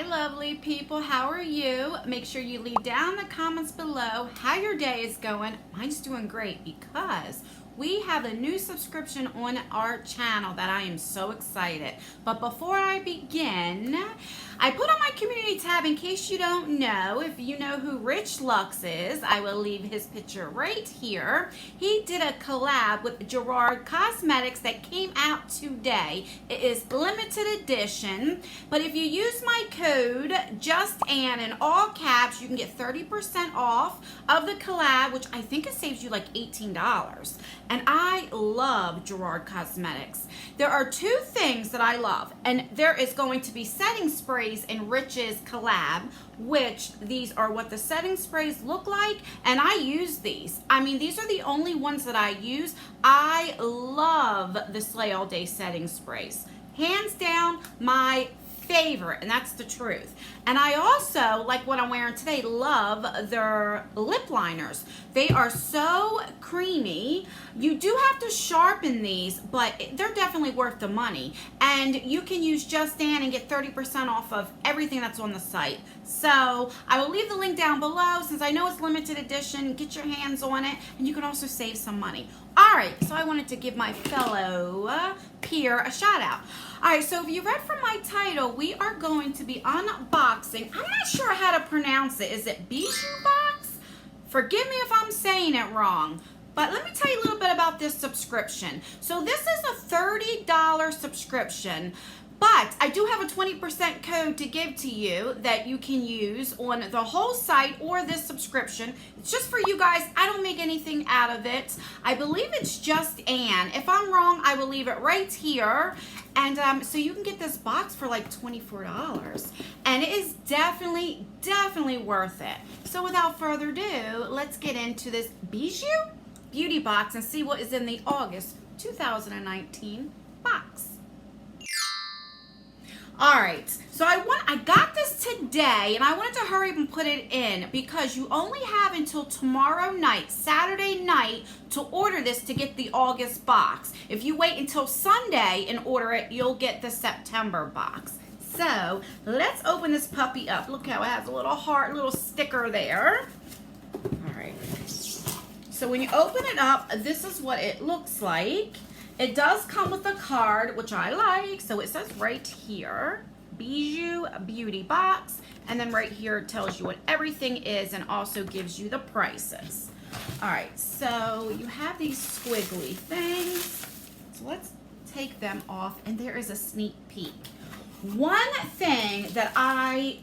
lovely people. How are you? Make sure you leave down in the comments below how your day is going. Mine's doing great because we have a new subscription on our channel that I am so excited. But before I begin, I put on my community tab in case you don't know. If you know who Rich Lux is, I will leave his picture right here. He did a collab with Gerard Cosmetics that came out today. It is limited edition, but if you use my code JustAnn in all caps, you can get 30% off of the collab, which I think it saves you like $18. And I love Gerard Cosmetics. There are two things that I love, and there is going to be setting sprays in Rich's collab, which these are what the setting sprays look like, and I use these. I mean, these are the only ones that I use. I love the Slay All Day setting sprays. Hands down, my favorite, and that's the truth. And I also, like what I'm wearing today, love their lip liners. They are so creamy. You do have to sharpen these, but they're definitely worth the money. And you can use JustAnn and get 30% off of everything that's on the site. So I will leave the link down below. Since I know it's limited edition, get your hands on it, and you can also save some money. All right, so I wanted to give my fellow peer a shout out. All right, so if you read from my title, we are going to be unboxing. I'm not sure how to pronounce it. Is it Bijou box? Forgive me if I'm saying it wrong. But let me tell you a little bit about this subscription. So this is a $30 subscription, but I do have a 20% code to give to you that you can use on the whole site or this subscription. It's just for you guys. I don't make anything out of it. I believe it's JustAnn. If I'm wrong, I will leave it right here. And so you can get this box for like $24. And it is definitely worth it. So without further ado, let's get into this Bijou beauty box and see what is in the August 2019 box. All right, so I got this today, and I wanted to hurry up and put it in because you only have until tomorrow night, Saturday night, to order this to get the August box. If you wait until Sunday and order it, you'll get the September box. So let's open this puppy up. Look how it has a little heart, little sticker there. All right. So when you open it up, this is what it looks like. It does come with a card, which I like. So it says right here, Bijou Beauty Box. And then right here it tells you what everything is and also gives you the prices. All right, so you have these squiggly things. So let's take them off. And there is a sneak peek. One thing that I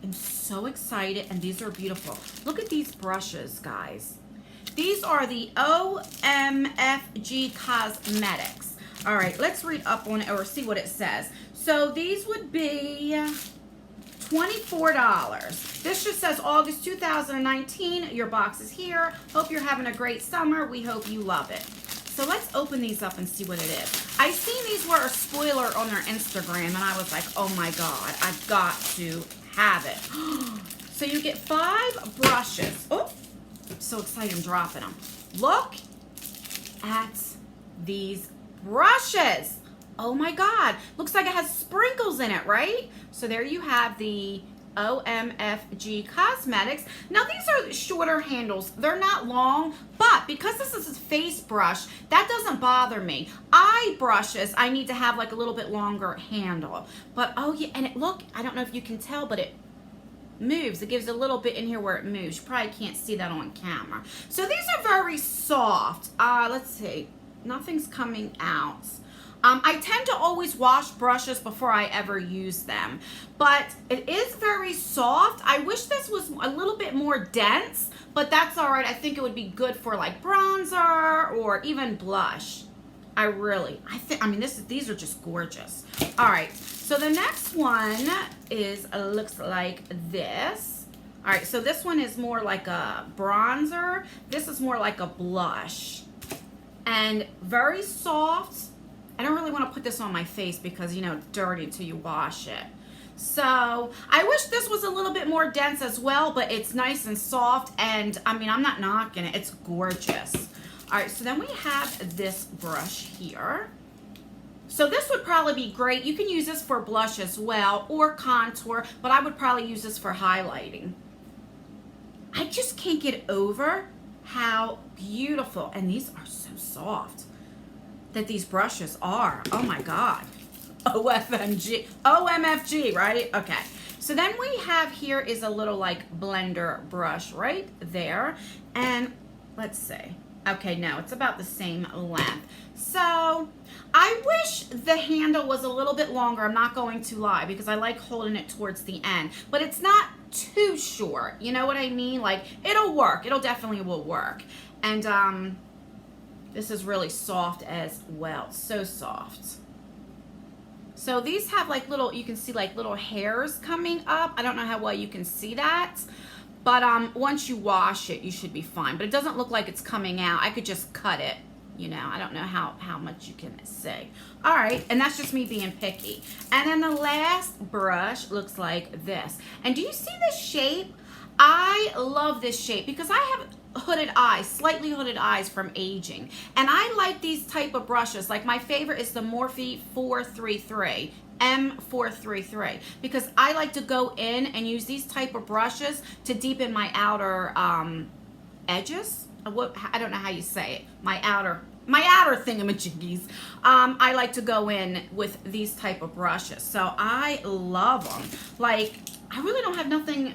am so excited, and these are beautiful. Look at these brushes, guys. These are the OMFG Cosmetics. All right, let's read up on it or see what it says. So these would be $24. This just says August 2019. Your box is here. Hope you're having a great summer. We hope you love it. So let's open these up and see what it is. I seen these were a spoiler on their Instagram, and I was like, oh my God, I've got to have it. So you get 5 brushes. Oh. I'm so excited I'm dropping them. Look at these brushes. Oh my God. Looks like it has sprinkles in it, right? So there you have the OMFG Cosmetics. Now these are shorter handles. They're not long, but because this is a face brush, that doesn't bother me. Eye brushes, I need to have like a little bit longer handle. But oh yeah, and look, I don't know if you can tell, but it moves. It gives a little bit in here where it moves. You probably can't see that on camera. So these are very soft. Let's see. Nothing's coming out. I tend to always wash brushes before I ever use them, but it is very soft. I wish this was a little bit more dense, but that's all right. I think it would be good for like bronzer or even blush. I mean, these are just gorgeous. All right, so the next one looks like this. All right, so this one is more like a bronzer. This is more like a blush. And very soft. I don't really want to put this on my face because, you know, it's dirty until you wash it. So I wish this was a little bit more dense as well, but it's nice and soft. And I mean, I'm not knocking it. It's gorgeous. All right, so then we have this brush here. So this would probably be great. You can use this for blush as well or contour, but I would probably use this for highlighting. I just can't get over how beautiful, and these are so soft, that these brushes are. Oh my God. OFMG. OMFG, right? Okay. So then we have here is a little like blender brush right there. And let's see. Okay, no, it's about the same length. So I wish the handle was a little bit longer. I'm not going to lie, because I like holding it towards the end, but it's not too short. You know what I mean? Like, it'll work. It'll definitely will work. And this is really soft as well. So soft. So these have like little, you can see like little hairs coming up. I don't know how well you can see that. But once you wash it, you should be fine. But it doesn't look like it's coming out. I could just cut it, you know. I don't know how much you can see. All right, and that's just me being picky. And then the last brush looks like this. And do you see this shape? I love this shape because I have hooded eyes, slightly hooded eyes from aging. And I like these type of brushes. Like my favorite is the Morphe 433. M433, because I like to go in and use these type of brushes to deepen my outer edges. I don't know how you say it. My outer thingamajiggies. I like to go in with these type of brushes, so I love them. Like, I really don't have nothing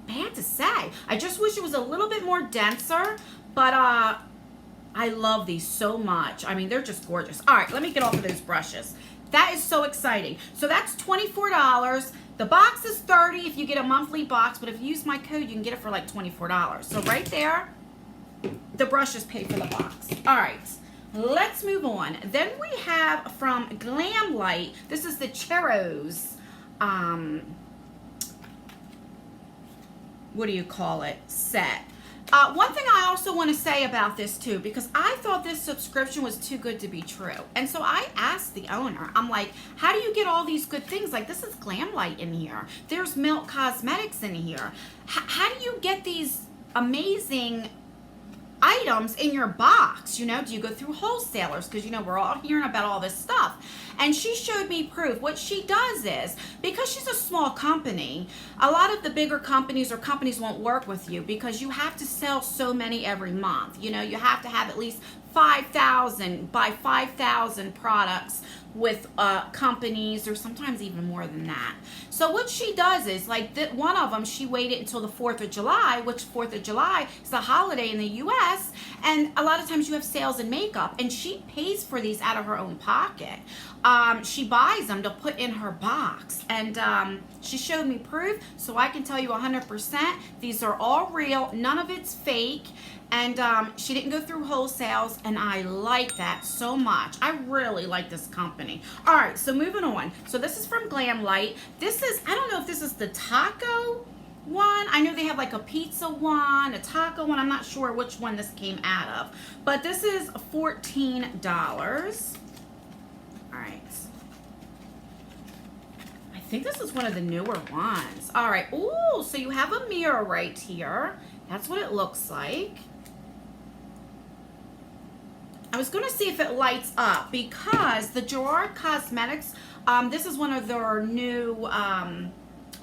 bad to say. I just wish it was a little bit more denser, but I love these so much. I mean, they're just gorgeous. All right, let me get off of those brushes. That is so exciting. So that's $24. The box is $30 if you get a monthly box, but if you use my code, you can get it for like $24. So right there, the brushes pay for the box. All right, let's move on. Then we have from Glamlite, this is the Cheros, what do you call it, set. One thing I also want to say about this too, because I thought this subscription was too good to be true. And so I asked the owner, I'm like, how do you get all these good things? Like, this is Glamlite in here. There's Milk Cosmetics in here. How do you get these amazing items in your box? You know, do you go through wholesalers? Because, you know, we're all hearing about all this stuff. And she showed me proof. What she does is, because she's a small company, a lot of the bigger companies or companies won't work with you because you have to sell so many every month. You know, you have to have at least 5,000, buy 5,000 products with companies, or sometimes even more than that. So what she does is, like one of them, she waited until the 4th of July, which 4th of July is a holiday in the US, and a lot of times you have sales in makeup, and she pays for these out of her own pocket. She buys them to put in her box, and she showed me proof, so I can tell you 100% these are all real, none of it's fake. And she didn't go through wholesales, and I like that so much. I really like this company. All right, so moving on. So this is from Glamlite. This is, I don't know if this is the taco one. I know they have like a pizza one, a taco one. I'm not sure which one this came out of. But this is $14. All right. I think this is one of the newer ones. All right. Ooh, so you have a mirror right here. That's what it looks like. I was going to see if it lights up, because the Gerard Cosmetics, this is one of their new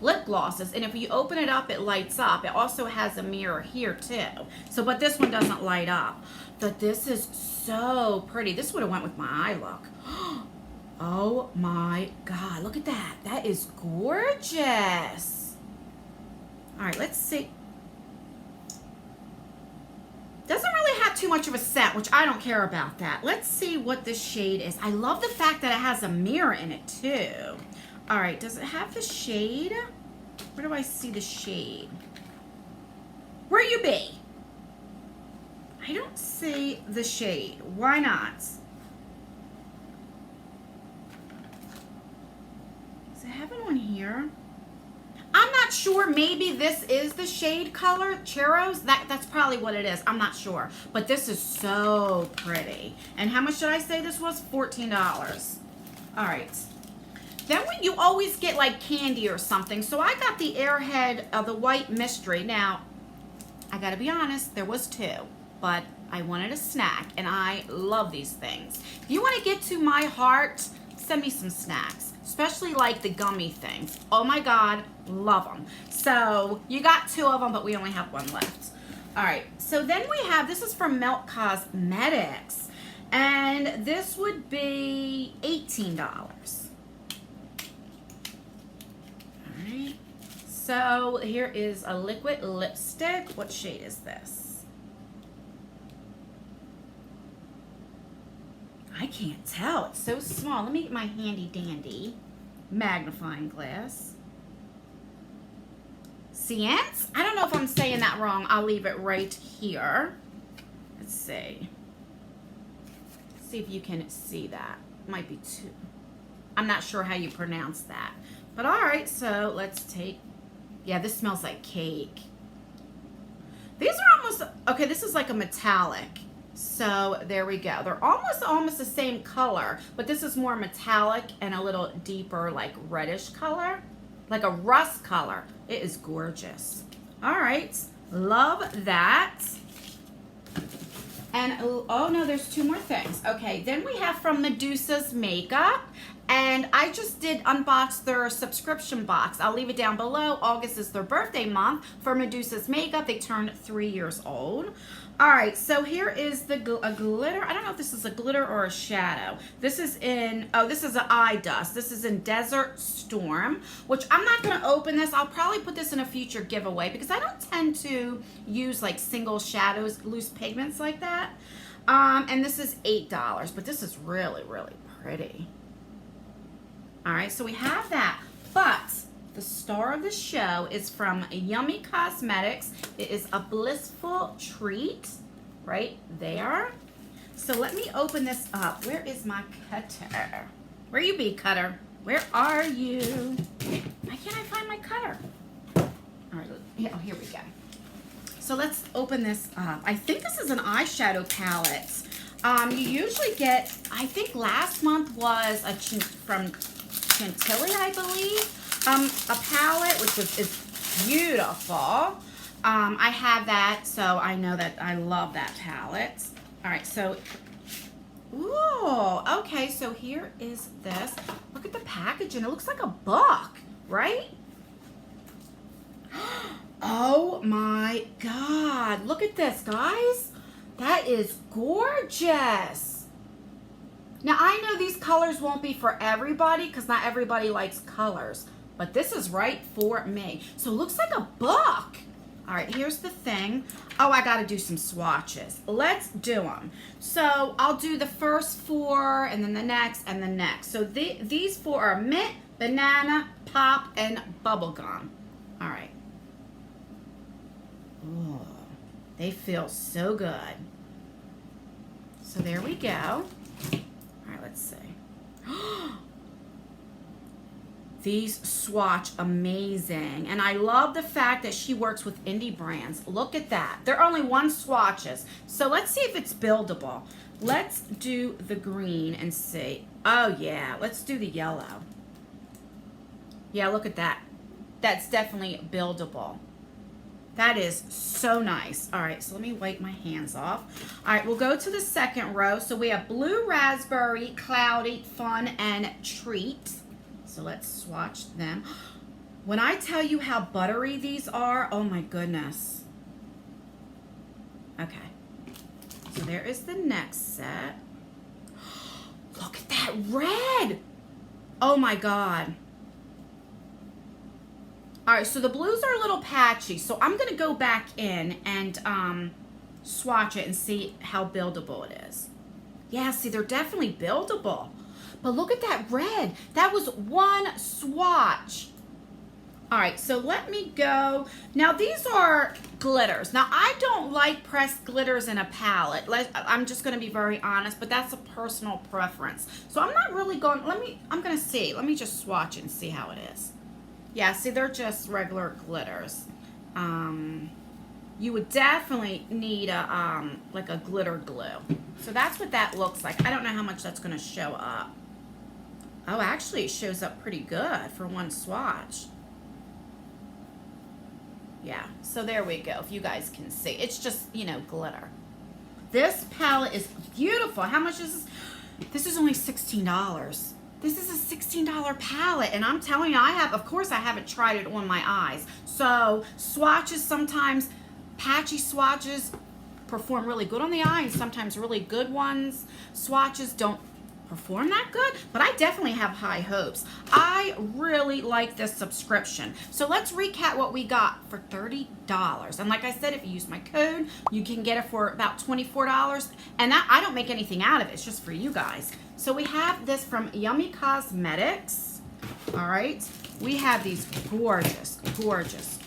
lip glosses, and if you open it up, it lights up. It also has a mirror here too. So, but this one doesn't light up. But this is so pretty. This would have went with my eye look. Oh my God, look at that. That is gorgeous. All right, let's see. Doesn't really have too much of a scent, which I don't care about that. Let's see what this shade is. I love the fact that it has a mirror in it too. All right, does it have the shade? Where do I see the shade? Where you be? I don't see the shade. Why not? Does it have it on here? I'm not sure. Maybe this is the shade color, Cheros. That's probably what it is. I'm not sure. But this is so pretty. And how much did I say this was? $14. All right. Then you always get like candy or something. So I got the Airhead, the White Mystery. Now, I got to be honest, there was two. But I wanted a snack, and I love these things. If you want to get to my heart, send me some snacks, especially like the gummy things. Oh my God, love them. So you got 2 of them, but we only have 1 left. All right, so then we have, this is from Milk Cosmetics, and this would be $18. All right, so here is a liquid lipstick. What shade is this? I can't tell. It's so small. Let me get my handy dandy magnifying glass. Cience? I don't know if I'm saying that wrong. I'll leave it right here. Let's see. See if you can see that. Might be too. I'm not sure how you pronounce that. But all right, so let's take. Yeah, this smells like cake. These are almost, okay, this is like a metallic. So there we go. They're almost the same color, but this is more metallic and a little deeper, like reddish color, like a rust color. It is gorgeous. All right, love that. And oh no, there's 2 more things. Okay, then we have from Medusa's Makeup, and I just did unbox their subscription box. I'll leave it down below. August is their birthday month for Medusa's Makeup. They turned 3 years old. All right, so here is the a glitter. I don't know if this is a glitter or a shadow. This is in, oh, this is an eye dust. This is in Desert Storm, which I'm not gonna open this. I'll probably put this in a future giveaway because I don't tend to use like single shadows, loose pigments like that. And this is $8, but this is really, really pretty. All right, so we have that, but the star of the show is from Yummy Cosmetics. It is a Blissful Treat right there. So let me open this up. Where is my cutter? Where you be, cutter? Where are you? Why can't I find my cutter? All right, oh, here we go. So let's open this up. I think this is an eyeshadow palette. You usually get, I think last month was from Chantilly, I believe. A palette, which is beautiful. I have that, so I know that I love that palette. All right, so, ooh, okay, so here is this. Look at the packaging. It looks like a book, right? Oh my God, look at this, guys. That is gorgeous. Now, I know these colors won't be for everybody because not everybody likes colors. But this is right for me. So it looks like a book. All right, here's the thing. Oh, I gotta do some swatches. Let's do them. So I'll do the first 4 and then the next and the next. So these 4 are mint, banana, pop, and bubblegum. All right. Ooh, they feel so good. So there we go. All right, let's see. These swatch amazing. And I love the fact that she works with indie brands. Look at that. They're only 1 swatches. So let's see if it's buildable. Let's do the green and see. Oh yeah, let's do the yellow. Yeah, look at that. That's definitely buildable. That is so nice. All right, so let me wipe my hands off. All right, we'll go to the second row. So we have blue, raspberry, cloudy, fun, and treat. So let's swatch them. When I tell you how buttery these are, oh my goodness. Okay. So there is the next set. Look at that red. Oh my God. All right, so the blues are a little patchy. So I'm gonna go back in and swatch it and see how buildable it is. Yeah, see, they're definitely buildable. But look at that red. That was 1 swatch. All right, so let me go. Now, these are glitters. Now, I don't like pressed glitters in a palette. I'm just going to be very honest, but that's a personal preference. So I'm not really going, I'm going to see. Let me just swatch it and see how it is. Yeah, see, they're just regular glitters. You would definitely need a, like a glitter glue. So that's what that looks like. I don't know how much that's going to show up. Oh, actually, it shows up pretty good for 1 swatch. Yeah, so there we go, if you guys can see. It's just, you know, glitter. This palette is beautiful. How much is this? This is only $16. This is a $16 palette, and I'm telling you, of course I haven't tried it on my eyes. So swatches, sometimes patchy swatches perform really good on the eye, and sometimes really good ones. Swatches don't perform that good, but I definitely have high hopes. I really like this subscription. So let's recap what we got for $30. And like I said, if you use my code, you can get it for about $24. And that, I don't make anything out of it. It's just for you guys. So we have this from Yummy Cosmetics. All right. We have these gorgeous, gorgeous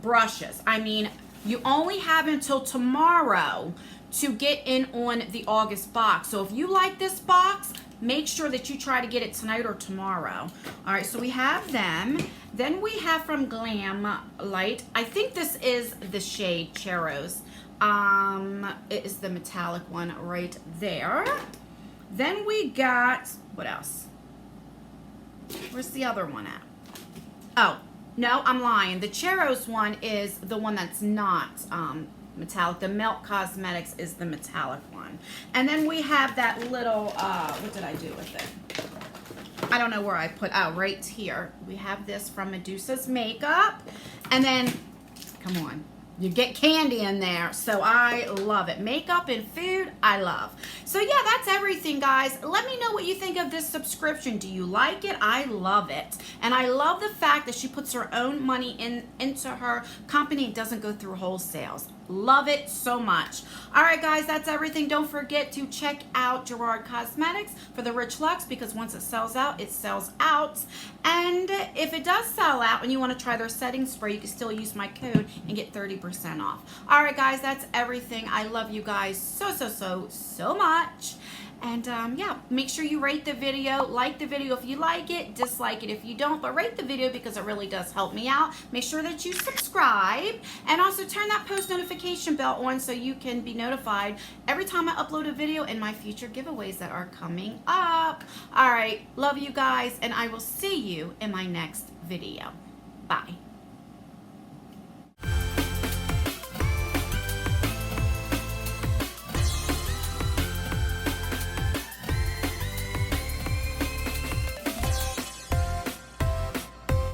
brushes. I mean, you only have until tomorrow to get in on the August box. So if you like this box, make sure that you try to get it tonight or tomorrow. All right, so we have them. Then we have from Glamlite. I think this is the shade Cheros. It is the metallic one right there. Then we got, what else? Where's the other one at? Oh, no, I'm lying. The Cheros one is the one that's not metallic. The Melt Cosmetics is the metallic one. And then we have that little, what did I do with it? I don't know where I put, oh, right here. We have this from Medusa's Makeup. And then, come on, you get candy in there. So I love it. Makeup and food, I love. So yeah, that's everything, guys. Let me know what you think of this subscription. Do you like it? I love it. And I love the fact that she puts her own money into her company and doesn't go through wholesales. Love it so much. All right, guys, that's everything. Don't forget to check out Gerard Cosmetics for the Rich Luxe, because once it sells out, it sells out. And if it does sell out and you want to try their setting spray, you can still use my code and get 30% off. All right, guys, that's everything. I love you guys so much. And yeah, make sure you rate the video, like the video if you like it, dislike it if you don't, but rate the video because it really does help me out. Make sure that you subscribe, and also turn that post notification bell on so you can be notified every time I upload a video and my future giveaways that are coming up. All right, love you guys, and I will see you in my next video. Bye.